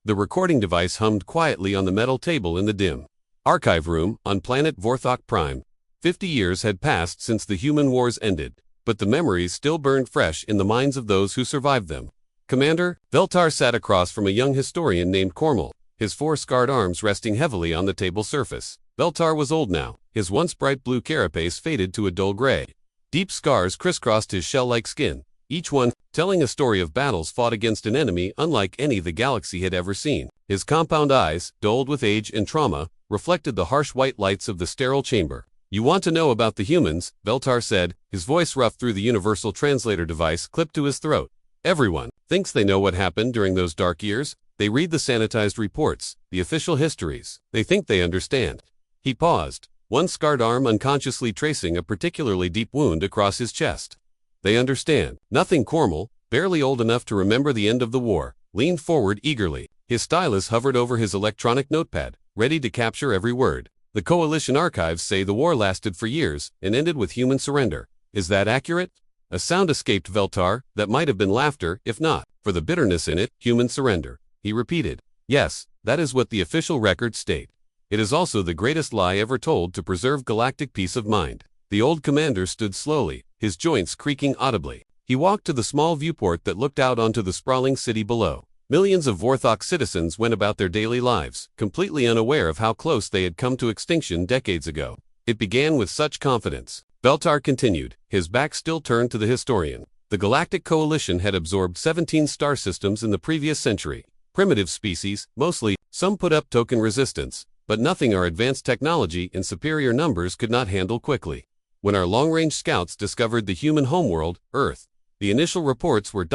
The recording device hummed quietly on the metal table in the dim archive room on planet Vorthok Prime. 50 years had passed since the human wars ended, but the memories still burned fresh in the minds of those who survived them. Commander, Veltar sat across from a young historian named Cormel, his 4 scarred arms resting heavily on the table surface. Veltar was old now, his once bright blue carapace faded to a dull gray. Deep scars crisscrossed his shell-like skin, each one telling a story of battles fought against an enemy unlike any the galaxy had ever seen. His compound eyes, dulled with age and trauma, reflected the harsh white lights of the sterile chamber. "You want to know about the humans," Veltar said, his voice rough through the universal translator device clipped to his throat. "Everyone thinks they know what happened during those dark years. They read the sanitized reports, the official histories. They think they understand." He paused, one scarred arm unconsciously tracing a particularly deep wound across his chest. "They understand nothing." Cormel, barely old enough to remember the end of the war, leaned forward eagerly. His stylus hovered over his electronic notepad, ready to capture every word. "The Coalition archives say the war lasted for years and ended with human surrender. Is that accurate?" A sound escaped Veltar that might have been laughter if not for the bitterness in it. "Human surrender," he repeated. "Yes, that is what the official records state. It is also the greatest lie ever told to preserve galactic peace of mind." The old commander stood slowly, his joints creaking audibly. He walked to the small viewport that looked out onto the sprawling city below. Millions of Vorthok citizens went about their daily lives, completely unaware of how close they had come to extinction decades ago. "It began with such confidence," Veltar continued, his back still turned to the historian. "The Galactic Coalition had absorbed 17 star systems in the previous century. Primitive species, mostly. Some put up token resistance, but nothing our advanced technology in superior numbers could not handle quickly. When our long-range scouts discovered the human homeworld, Earth, the initial reports were ...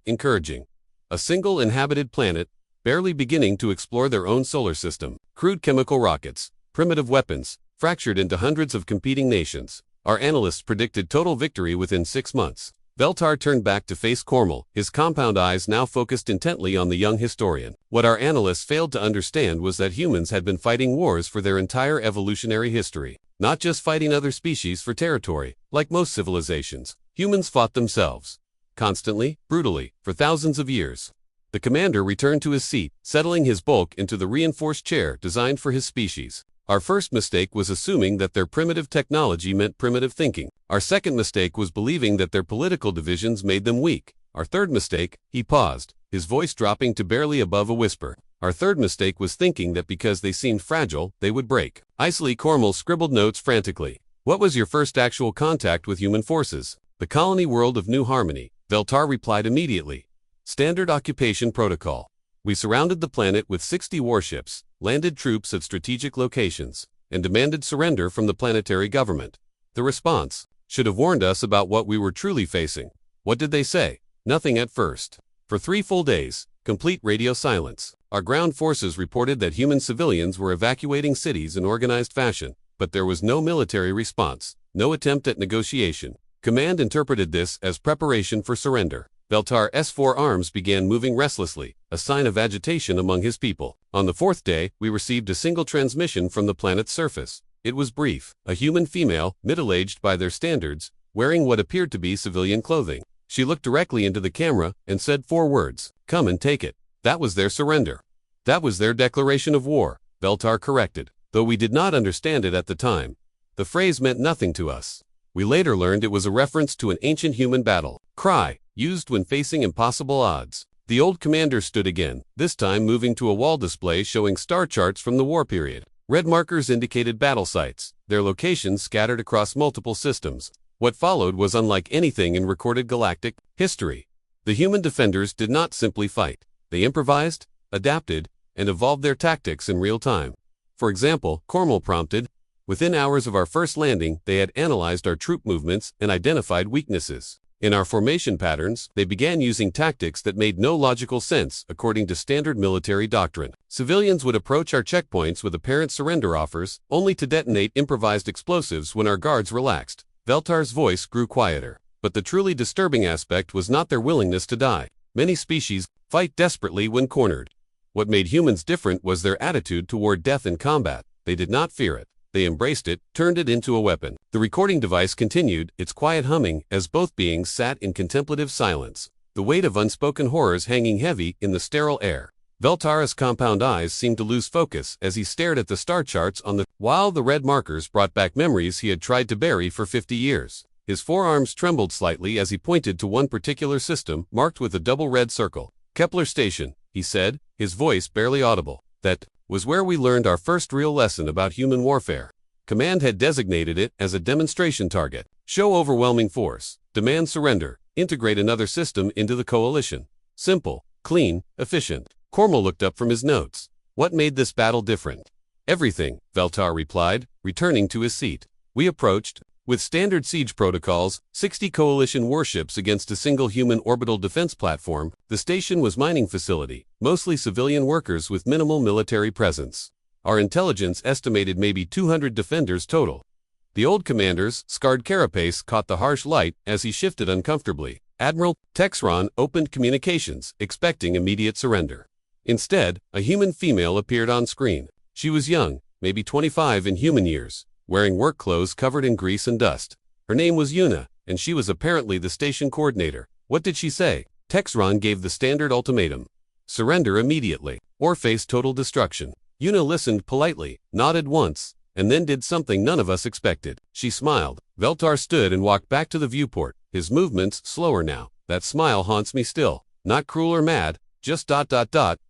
encouraging. A single inhabited planet, barely beginning to explore their own solar system. Crude chemical rockets, primitive weapons, fractured into hundreds of competing nations. Our analysts predicted total victory within 6 months." Veltar turned back to face Cormel, his compound eyes now focused intently on the young historian. What our analysts failed to understand was that humans had been fighting wars for their entire evolutionary history. Not just fighting other species for territory, like most civilizations. Humans fought themselves. Constantly, brutally, for thousands of years. The commander returned to his seat, settling his bulk into the reinforced chair designed for his species. "Our first mistake was assuming that their primitive technology meant primitive thinking. Our second mistake was believing that their political divisions made them weak. Our third mistake," he paused, his voice dropping to barely above a whisper. "Our third mistake was thinking that because they seemed fragile, they would break." Icily Cormel scribbled notes frantically. "What was your first actual contact with human forces?" "The colony world of New Harmony," Veltar replied immediately. "Standard occupation protocol. We surrounded the planet with 60 warships, landed troops at strategic locations, and demanded surrender from the planetary government. The response should have warned us about what we were truly facing." "What did they say?" "Nothing at first. For 3 full days, complete radio silence. Our ground forces reported that human civilians were evacuating cities in organized fashion, but there was no military response, no attempt at negotiation. Command interpreted this as preparation for surrender." Veltar's 4 arms began moving restlessly, a sign of agitation among his people. "On the 4th day, we received a single transmission from the planet's surface. It was brief. A human female, middle-aged by their standards, wearing what appeared to be civilian clothing. She looked directly into the camera and said 4 words, 'Come and take it.' That was their surrender." "That was their declaration of war," Veltar corrected. "Though we did not understand it at the time. The phrase meant nothing to us. We later learned it was a reference to an ancient human battle cry, used when facing impossible odds." The old commander stood again, this time moving to a wall display showing star charts from the war period. Red markers indicated battle sites, their locations scattered across multiple systems. What followed was unlike anything in recorded galactic history. The human defenders did not simply fight. They improvised, adapted, and evolved their tactics in real time. For example, Cormel prompted, "Within hours of our first landing, they had analyzed our troop movements and identified weaknesses. In our formation patterns, they began using tactics that made no logical sense according to standard military doctrine. Civilians would approach our checkpoints with apparent surrender offers, only to detonate improvised explosives when our guards relaxed." Veltar's voice grew quieter. But the truly disturbing aspect was not their willingness to die. Many species fight desperately when cornered. What made humans different was their attitude toward death in combat. They did not fear it. They embraced it, turned it into a weapon. The recording device continued, its quiet humming, as both beings sat in contemplative silence, the weight of unspoken horrors hanging heavy in the sterile air. Veltara's compound eyes seemed to lose focus as he stared at the star charts while the red markers brought back memories he had tried to bury for 50 years. His forearms trembled slightly as he pointed to one particular system marked with a double red circle. Kepler Station, he said, his voice barely audible. That was where we learned our first real lesson about human warfare. Command had designated it as a demonstration target. Show overwhelming force, demand surrender, integrate another system into the coalition. Simple, clean, efficient. Cormel looked up from his notes. What made this battle different? Everything, Veltar replied, returning to his seat. We approached, with standard siege protocols, 60 coalition warships against a single human orbital defense platform. The station was mining facility, mostly civilian workers with minimal military presence. Our intelligence estimated maybe 200 defenders total. The old commander's scarred carapace caught the harsh light as he shifted uncomfortably. Admiral Texron opened communications, expecting immediate surrender. Instead, a human female appeared on screen. She was young, maybe 25 in human years, wearing work clothes covered in grease and dust. Her name was Yuna, and she was apparently the station coordinator. What did she say? Texron gave the standard ultimatum. Surrender immediately, or face total destruction. Yuna listened politely, nodded once, and then did something none of us expected. She smiled. Veltar stood and walked back to the viewport, his movements slower now. That smile haunts me still. Not cruel or mad, just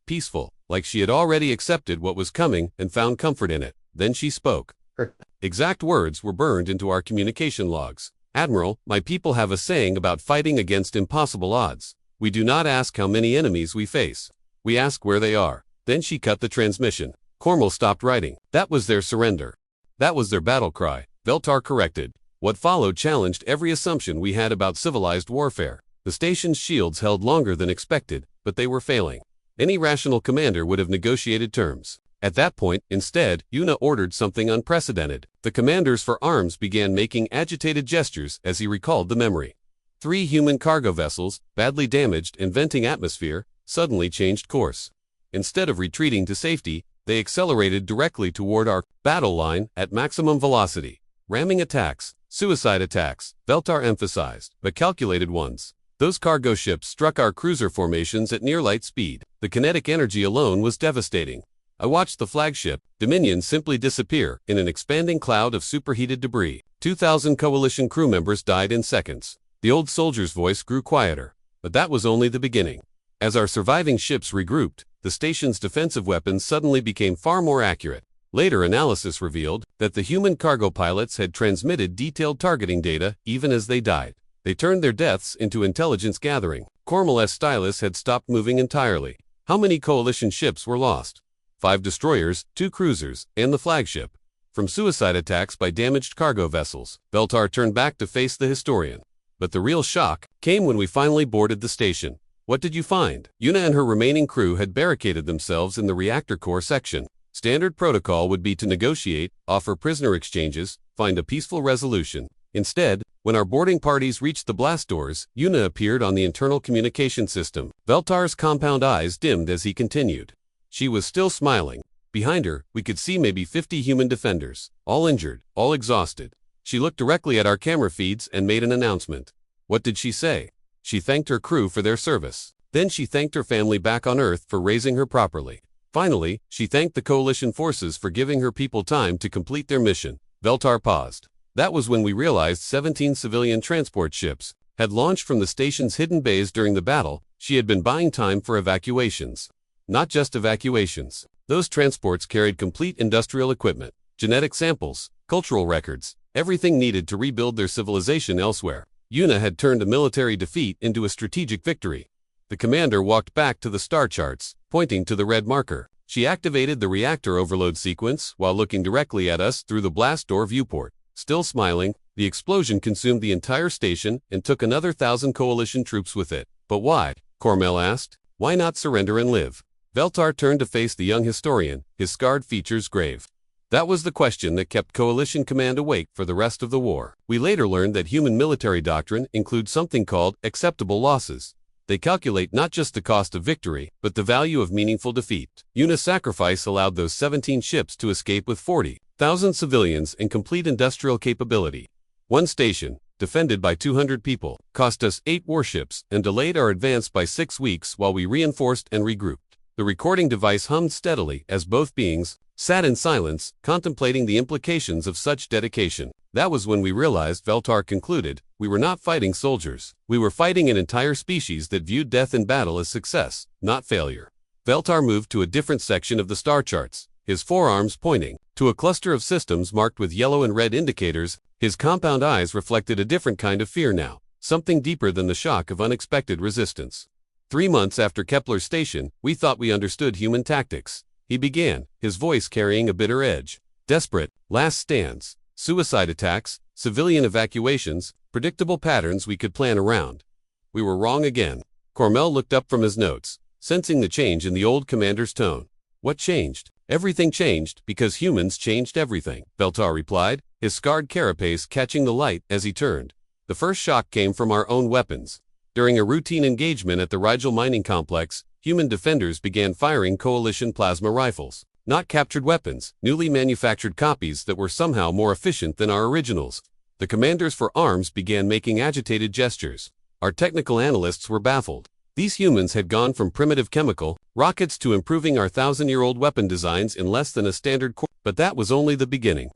peaceful, like she had already accepted what was coming and found comfort in it. Then she spoke. Her exact words were burned into our communication logs. Admiral, my people have a saying about fighting against impossible odds. We do not ask how many enemies we face. We ask where they are. Then she cut the transmission. Cormel stopped writing. That was their surrender. That was their battle cry, Veltar corrected. What followed challenged every assumption we had about civilized warfare. The station's shields held longer than expected, but they were failing. Any rational commander would have negotiated terms. At that point, instead, Yuna ordered something unprecedented. The commanders for arms began making agitated gestures as he recalled the memory. 3 human cargo vessels, badly damaged and venting atmosphere, suddenly changed course. Instead of retreating to safety, they accelerated directly toward our battle line at maximum velocity. Ramming attacks, suicide attacks, Veltar emphasized, but calculated ones. Those cargo ships struck our cruiser formations at near light speed. The kinetic energy alone was devastating. I watched the flagship, Dominion, simply disappear in an expanding cloud of superheated debris. 2,000 coalition crew members died in seconds. The old soldier's voice grew quieter, but that was only the beginning. As our surviving ships regrouped, the station's defensive weapons suddenly became far more accurate. Later analysis revealed that the human cargo pilots had transmitted detailed targeting data even as they died. They turned their deaths into intelligence gathering. Cormel's stylus had stopped moving entirely. How many coalition ships were lost? 5 destroyers, 2 cruisers, and the flagship. From suicide attacks by damaged cargo vessels, Veltar turned back to face the historian. But the real shock came when we finally boarded the station. What did you find? Yuna and her remaining crew had barricaded themselves in the reactor core section. Standard protocol would be to negotiate, offer prisoner exchanges, find a peaceful resolution. Instead, when our boarding parties reached the blast doors, Yuna appeared on the internal communication system. Veltar's compound eyes dimmed as he continued. She was still smiling. Behind her, we could see maybe 50 human defenders, all injured, all exhausted. She looked directly at our camera feeds and made an announcement. What did she say? She thanked her crew for their service. Then she thanked her family back on Earth for raising her properly. Finally, she thanked the coalition forces for giving her people time to complete their mission. Veltar paused. That was when we realized 17 civilian transport ships had launched from the station's hidden bays during the battle. She had been buying time for evacuations. Not just evacuations. Those transports carried complete industrial equipment, genetic samples, cultural records, everything needed to rebuild their civilization elsewhere. Yuna had turned a military defeat into a strategic victory. The commander walked back to the star charts, pointing to the red marker. She activated the reactor overload sequence while looking directly at us through the blast door viewport. Still smiling, the explosion consumed the entire station and took another 1,000 coalition troops with it. But why? Cormel asked. Why not surrender and live? Veltar turned to face the young historian, his scarred features grave. That was the question that kept coalition command awake for the rest of the war. We later learned that human military doctrine includes something called acceptable losses. They calculate not just the cost of victory, but the value of meaningful defeat. Yuna's sacrifice allowed those 17 ships to escape with 40,000 civilians and complete industrial capability. One station, defended by 200 people, cost us 8 warships and delayed our advance by 6 weeks while we reinforced and regrouped. The recording device hummed steadily as both beings sat in silence, contemplating the implications of such dedication. That was when we realized, Veltar concluded, we were not fighting soldiers. We were fighting an entire species that viewed death in battle as success, not failure. Veltar moved to a different section of the star charts, his forearms pointing to a cluster of systems marked with yellow and red indicators. His compound eyes reflected a different kind of fear now, something deeper than the shock of unexpected resistance. 3 months after Kepler's station, we thought we understood human tactics. He began, his voice carrying a bitter edge. Desperate, last stands, suicide attacks, civilian evacuations, predictable patterns we could plan around. We were wrong again. Cormel looked up from his notes, sensing the change in the old commander's tone. What changed? Everything changed because humans changed everything, Veltar replied, his scarred carapace catching the light as he turned. The first shock came from our own weapons. During a routine engagement at the Rigel mining complex, human defenders began firing coalition plasma rifles. Not captured weapons, newly manufactured copies that were somehow more efficient than our originals. The commanders for arms began making agitated gestures. Our technical analysts were baffled. These humans had gone from primitive chemical rockets to improving our 1,000-year-old weapon designs in less than a standard course. But that was only the beginning.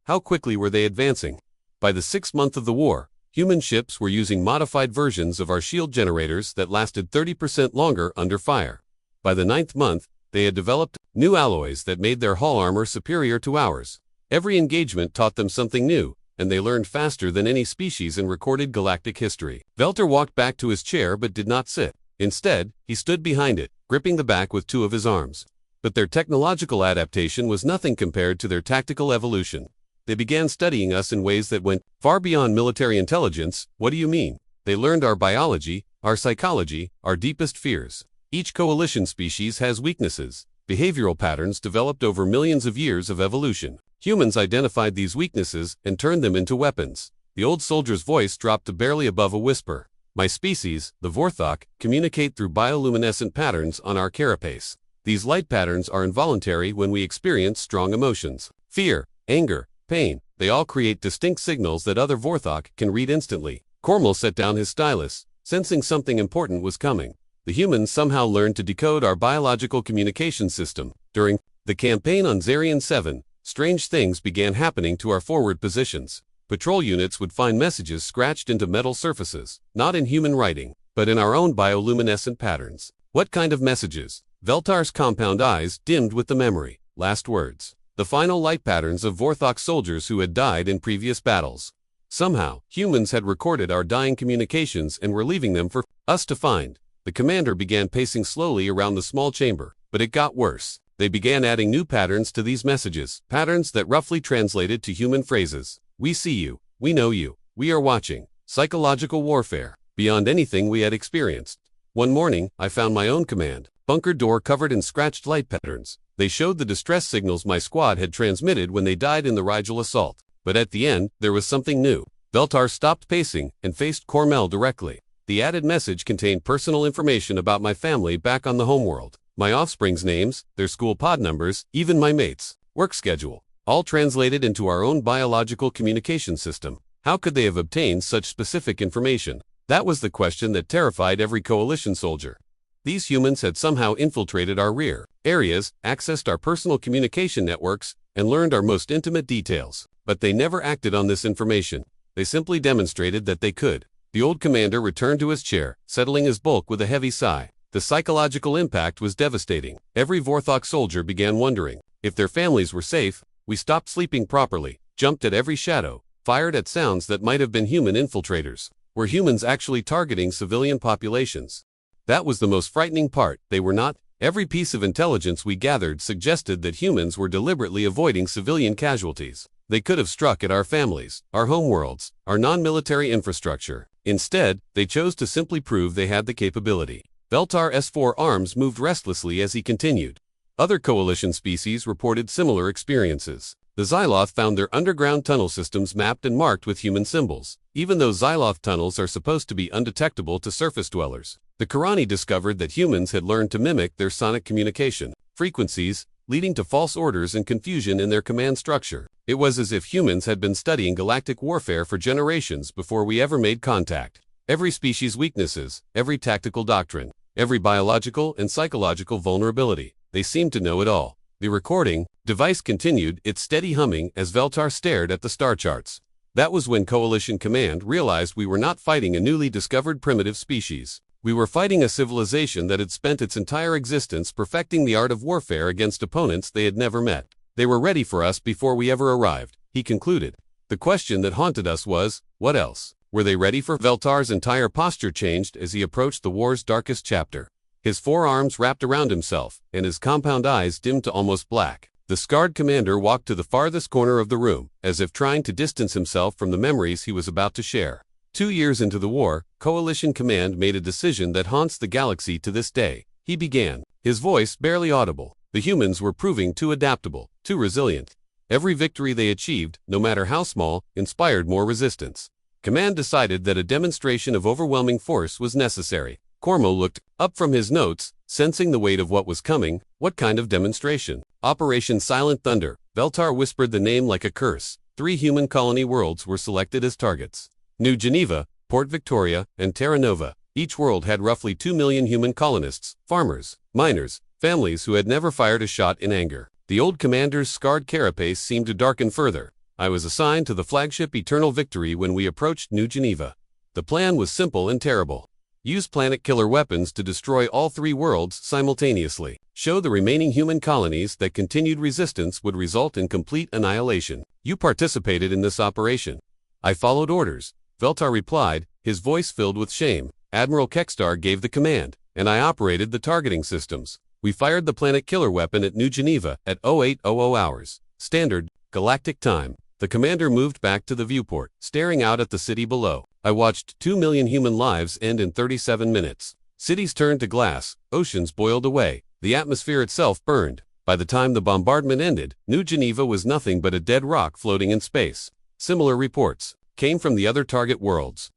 How quickly were they advancing? By the 6th month of the war, human ships were using modified versions of our shield generators that lasted 30% longer under fire. By the 9th month, they had developed new alloys that made their hull armor superior to ours. Every engagement taught them something new, and they learned faster than any species in recorded galactic history. Veltar walked back to his chair but did not sit. Instead, he stood behind it, gripping the back with 2 of his arms. But their technological adaptation was nothing compared to their tactical evolution. They began studying us in ways that went far beyond military intelligence. What do you mean? They learned our biology, our psychology, our deepest fears. Each coalition species has weaknesses, behavioral patterns developed over millions of years of evolution. Humans identified these weaknesses and turned them into weapons. The old soldier's voice dropped to barely above a whisper. My species, the Vorthok, communicate through bioluminescent patterns on our carapace. These light patterns are involuntary when we experience strong emotions. Fear, anger, pain, they all create distinct signals that other Vorthok can read instantly. Cormel set down his stylus, sensing something important was coming. The humans somehow learned to decode our biological communication system. During the campaign on Zarian 7, strange things began happening to our forward positions. Patrol units would find messages scratched into metal surfaces, not in human writing, but in our own bioluminescent patterns. What kind of messages? Veltar's compound eyes dimmed with the memory. Last words. The final light patterns of Vorthok soldiers who had died in previous battles. Somehow, humans had recorded our dying communications and were leaving them for us to find. The commander began pacing slowly around the small chamber, but it got worse. They began adding new patterns to these messages, patterns that roughly translated to human phrases. We see you, we know you, we are watching. Psychological warfare, beyond anything we had experienced. One morning, I found my own command bunker door covered in scratched light patterns. They showed the distress signals my squad had transmitted when they died in the Rigel assault. But at the end, there was something new. Veltar stopped pacing and faced Cormel directly. The added message contained personal information about my family back on the homeworld. My offspring's names, their school pod numbers, even my mates' work schedule. All translated into our own biological communication system. How could they have obtained such specific information? That was the question that terrified every coalition soldier. These humans had somehow infiltrated our rear areas, accessed our personal communication networks, and learned our most intimate details. But they never acted on this information. They simply demonstrated that they could. The old commander returned to his chair, settling his bulk with a heavy sigh. The psychological impact was devastating. Every Vorthok soldier began wondering if their families were safe. We stopped sleeping properly, jumped at every shadow, fired at sounds that might have been human infiltrators. Were humans actually targeting civilian populations? That was the most frightening part. They were not. Every piece of intelligence we gathered suggested that humans were deliberately avoiding civilian casualties. They could have struck at our families, our homeworlds, our non-military infrastructure. Instead, they chose to simply prove they had the capability. Veltar's 4 arms moved restlessly as he continued. Other coalition species reported similar experiences. The Xyloth found their underground tunnel systems mapped and marked with human symbols, even though Xyloth tunnels are supposed to be undetectable to surface dwellers. The Karani discovered that humans had learned to mimic their sonic communication frequencies, leading to false orders and confusion in their command structure. It was as if humans had been studying galactic warfare for generations before we ever made contact. Every species' weaknesses, every tactical doctrine, every biological and psychological vulnerability. They seemed to know it all. The recording device continued its steady humming as Veltar stared at the star charts. That was when Coalition Command realized we were not fighting a newly discovered primitive species. We were fighting a civilization that had spent its entire existence perfecting the art of warfare against opponents they had never met. They were ready for us before we ever arrived, he concluded. The question that haunted us was, what else? Were they ready for? Veltar's entire posture changed as he approached the war's darkest chapter. His forearms wrapped around himself, and his compound eyes dimmed to almost black. The scarred commander walked to the farthest corner of the room, as if trying to distance himself from the memories he was about to share. 2 years into the war, Coalition Command made a decision that haunts the galaxy to this day. He began, his voice barely audible. The humans were proving too adaptable, too resilient. Every victory they achieved, no matter how small, inspired more resistance. Command decided that a demonstration of overwhelming force was necessary. Cormo looked up from his notes, sensing the weight of what was coming. What kind of demonstration? Operation Silent Thunder. Veltar whispered the name like a curse. 3 human colony worlds were selected as targets. New Geneva, Port Victoria, and Terra Nova. Each world had roughly 2 million human colonists, farmers, miners, families who had never fired a shot in anger. The old commander's scarred carapace seemed to darken further. I was assigned to the flagship Eternal Victory when we approached New Geneva. The plan was simple and terrible. Use planet-killer weapons to destroy all 3 worlds simultaneously. Show the remaining human colonies that continued resistance would result in complete annihilation. You participated in this operation. I followed orders, Veltar replied, his voice filled with shame. Admiral Kekstar gave the command, and I operated the targeting systems. We fired the planet-killer weapon at New Geneva at 0800 hours. Standard, Galactic time. The commander moved back to the viewport, staring out at the city below. I watched 2 million human lives end in 37 minutes. Cities turned to glass, oceans boiled away, the atmosphere itself burned. By the time the bombardment ended, New Geneva was nothing but a dead rock floating in space. Similar reports came from the other target worlds.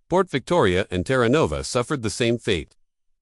Port Victoria and Terra Nova suffered the same fate.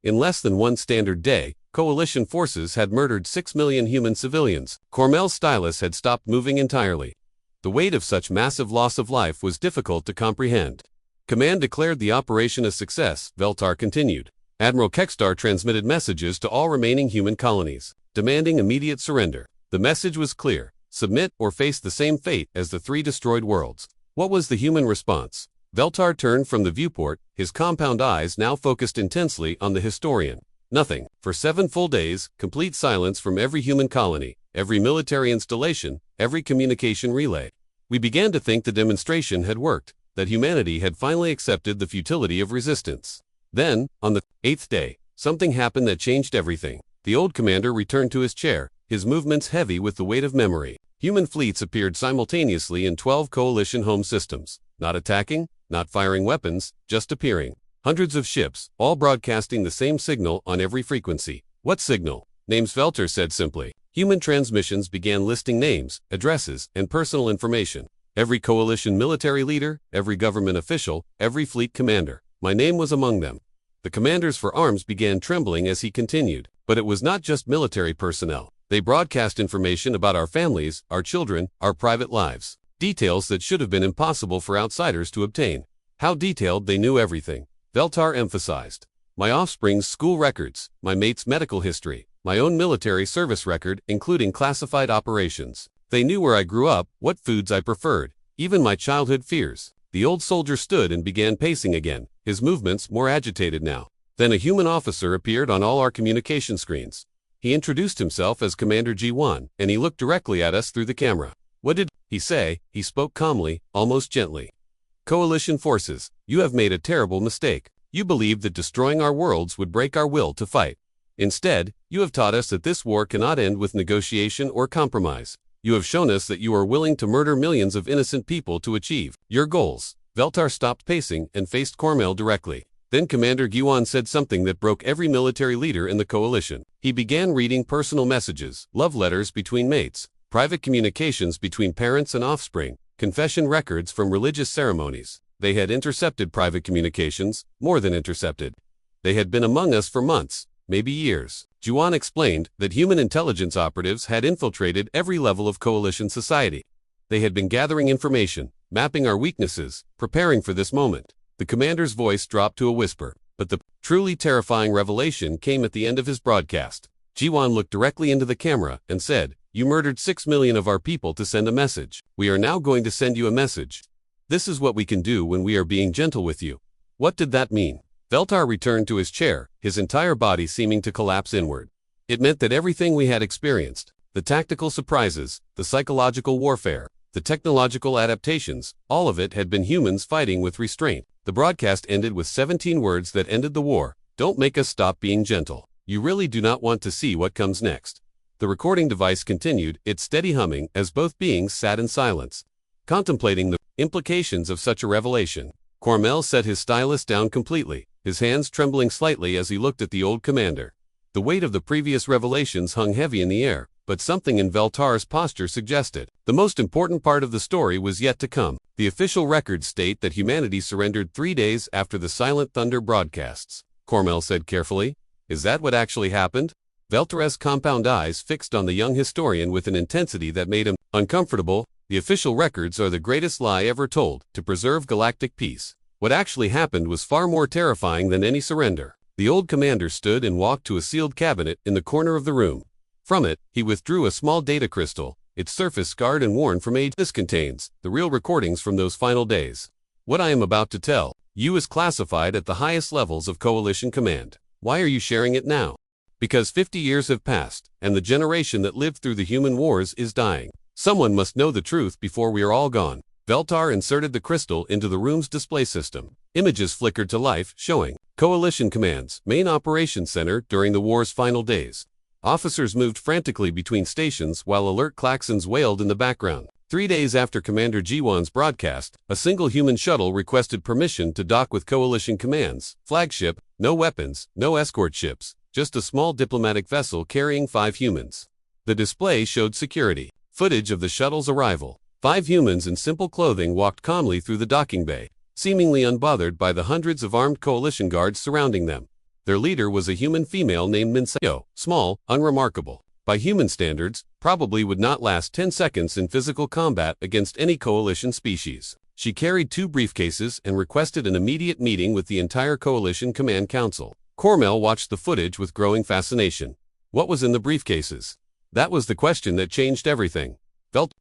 In less than 1 standard day, coalition forces had murdered 6 million human civilians. Cormel's stylus had stopped moving entirely. The weight of such massive loss of life was difficult to comprehend. Command declared the operation a success, Veltar continued. Admiral Kekstar transmitted messages to all remaining human colonies, demanding immediate surrender. The message was clear: submit or face the same fate as the 3 destroyed worlds. What was the human response? Veltar turned from the viewport, his compound eyes now focused intensely on the historian. Nothing. For 7 full days, complete silence from every human colony, every military installation, every communication relay. We began to think the demonstration had worked, that humanity had finally accepted the futility of resistance. Then, on the 8th day, something happened that changed everything. The old commander returned to his chair, his movements heavy with the weight of memory. Human fleets appeared simultaneously in 12 coalition home systems, not attacking, not firing weapons, just appearing. Hundreds of ships, all broadcasting the same signal on every frequency. What signal? Names, Veltar said simply. Human transmissions began listing names, addresses, and personal information. Every coalition military leader, every government official, every fleet commander. My name was among them. The commanders for arms began trembling as he continued. But it was not just military personnel. They broadcast information about our families, our children, our private lives. Details that should have been impossible for outsiders to obtain. How detailed, they knew everything. Veltar emphasized. My offspring's school records, my mate's medical history, my own military service record, including classified operations. They knew where I grew up, what foods I preferred, even my childhood fears. The old soldier stood and began pacing again, his movements more agitated now. Then a human officer appeared on all our communication screens. He introduced himself as Commander G1, and he looked directly at us through the camera. What did he say? He spoke calmly, almost gently. Coalition forces, you have made a terrible mistake. You believed that destroying our worlds would break our will to fight. Instead, you have taught us that this war cannot end with negotiation or compromise. You have shown us that you are willing to murder millions of innocent people to achieve your goals. Veltar stopped pacing and faced Cormel directly. Then Commander Guan said something that broke every military leader in the coalition. He began reading personal messages, love letters between mates, private communications between parents and offspring, confession records from religious ceremonies. They had intercepted private communications, more than intercepted. They had been among us for months, maybe years. Guan explained that human intelligence operatives had infiltrated every level of coalition society. They had been gathering information, mapping our weaknesses, preparing for this moment. The commander's voice dropped to a whisper. But the Truly terrifying revelation came at the end of his broadcast. Jiwan looked directly into the camera and said, "You murdered 6 million of our people to send a message. We are now going to send you a message. This is what we can do when we are being gentle with you." What did that mean? Veltar returned to his chair, his entire body seeming to collapse inward. It meant that everything we had experienced, the tactical surprises, the psychological warfare, the technological adaptations, all of it had been humans fighting with restraint. The broadcast ended with 17 words that ended the war. "Don't make us stop being gentle. You really do not want to see what comes next." The recording device continued, its steady humming, as both beings sat in silence, contemplating the implications of such a revelation. Cormel set his stylus down completely, his hands trembling slightly as he looked at the old commander. The weight of the previous revelations hung heavy in the air, but something in Veltar's posture suggested the most important part of the story was yet to come. The official records state that humanity surrendered 3 days after the Silent Thunder broadcasts, Cormel said carefully. Is that what actually happened? Veltar's compound eyes fixed on the young historian with an intensity that made him uncomfortable. The official records are the greatest lie ever told to preserve galactic peace. What actually happened was far more terrifying than any surrender. The old commander stood and walked to a sealed cabinet in the corner of the room. From it, he withdrew a small data crystal, its surface scarred and worn from age. This contains the real recordings from those final days. What I am about to tell you is classified at the highest levels of Coalition Command. Why are you sharing it now? Because 50 years have passed, and the generation that lived through the human wars is dying. Someone must know the truth before we are all gone. Veltar inserted the crystal into the room's display system. Images flickered to life, showing Coalition Command's main operations center during the war's final days. Officers moved frantically between stations while alert klaxons wailed in the background. 3 days after Commander Jiwan's broadcast, a single human shuttle requested permission to dock with Coalition Command's flagship. No weapons, no escort ships, just a small diplomatic vessel carrying 5 humans. The display showed security footage of the shuttle's arrival. 5 humans in simple clothing walked calmly through the docking bay, seemingly unbothered by the hundreds of armed coalition guards surrounding them. Their leader was a human female named Minseo, small, unremarkable. By human standards, probably would not last 10 seconds in physical combat against any coalition species. She carried 2 briefcases and requested an immediate meeting with the entire Coalition Command Council. Cormel watched the footage with growing fascination. What was in the briefcases? That was the question that changed everything.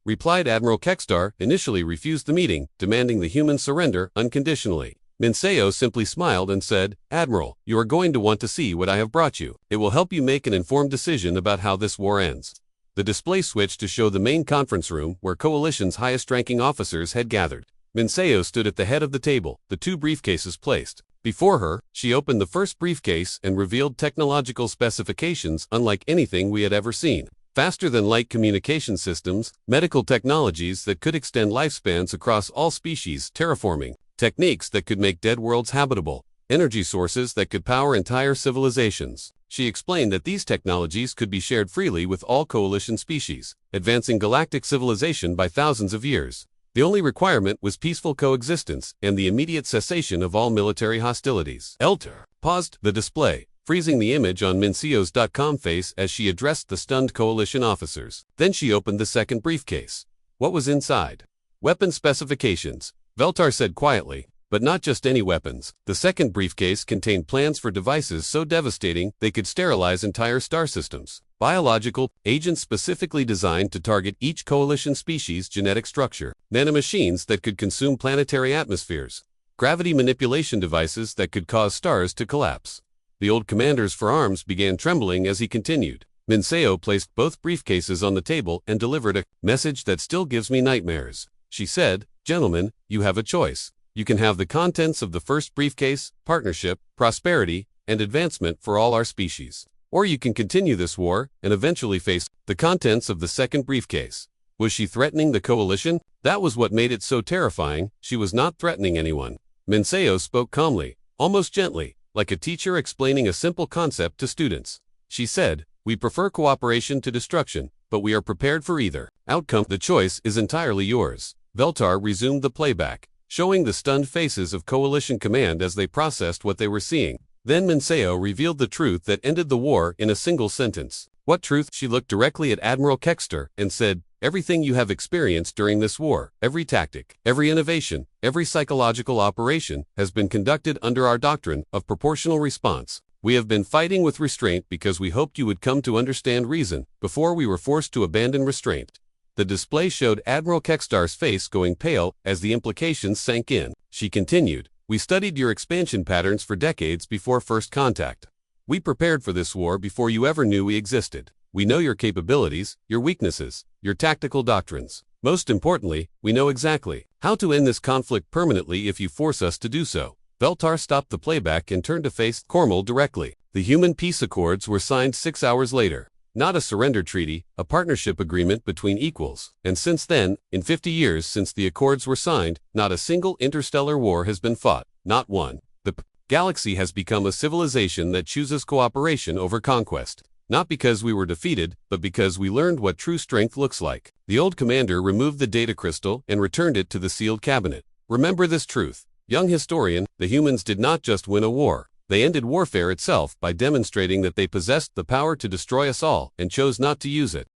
Replied Admiral Kekstar, initially refused the meeting, demanding the human surrender unconditionally. Minseo simply smiled and said, "Admiral, you are going to want to see what I have brought you. It will help you make an informed decision about how this war ends." The display switched to show the main conference room where Coalition's highest-ranking officers had gathered. Minseo stood at the head of the table, the 2 briefcases placed before her. She opened the first briefcase and revealed technological specifications unlike anything we had ever seen. Faster-than-light communication systems, medical technologies that could extend lifespans across all species, terraforming techniques that could make dead worlds habitable, energy sources that could power entire civilizations. She explained that these technologies could be shared freely with all Coalition species, advancing galactic civilization by thousands of years. The only requirement was peaceful coexistence and the immediate cessation of all military hostilities. Elter paused the display, freezing the image on Minseo's .com face as she addressed the stunned Coalition officers. Then she opened the second briefcase. What was inside? Weapon specifications, Veltar said quietly, but not just any weapons. The second briefcase contained plans for devices so devastating they could sterilize entire star systems. Biological agents specifically designed to target each Coalition species' genetic structure. Nanomachines that could consume planetary atmospheres. Gravity manipulation devices that could cause stars to collapse. The old commander's forearms began trembling as he continued. Minseo placed both briefcases on the table and delivered a message that still gives me nightmares. She said, "Gentlemen, you have a choice. You can have the contents of the first briefcase, partnership, prosperity, and advancement for all our species. Or you can continue this war and eventually face the contents of the second briefcase." Was she threatening the Coalition? That was what made it so terrifying. She was not threatening anyone. Minseo spoke calmly, almost gently, like a teacher explaining a simple concept to students. She said, "We prefer cooperation to destruction, but we are prepared for either outcome. The choice is entirely yours." Veltar resumed the playback, showing the stunned faces of Coalition Command as they processed what they were seeing. Then Minseo revealed the truth that ended the war in a single sentence. What truth? She looked directly at Admiral Kekstar and said, Everything you have experienced during this war, every tactic, every innovation, every psychological operation has been conducted under our doctrine of proportional response. We have been fighting with restraint because we hoped you would come to understand reason before we were forced to abandon restraint. The display showed Admiral Kekstar's face going pale as the implications sank in. She continued, "We studied your expansion patterns for decades before first contact. We prepared for this war before you ever knew we existed. We know your capabilities, your weaknesses, your tactical doctrines. Most importantly, we know exactly how to end this conflict permanently if you force us to do so." Veltar stopped the playback and turned to face Cormel directly. The human peace accords were signed 6 hours later. Not a surrender treaty, a partnership agreement between equals. And since then, in 50 years since the accords were signed, not a single interstellar war has been fought. Not one. The galaxy has become a civilization that chooses cooperation over conquest. Not because we were defeated, but because we learned what true strength looks like. The old commander removed the data crystal and returned it to the sealed cabinet. Remember this truth. Young historian, the humans did not just win a war. They ended warfare itself by demonstrating that they possessed the power to destroy us all and chose not to use it.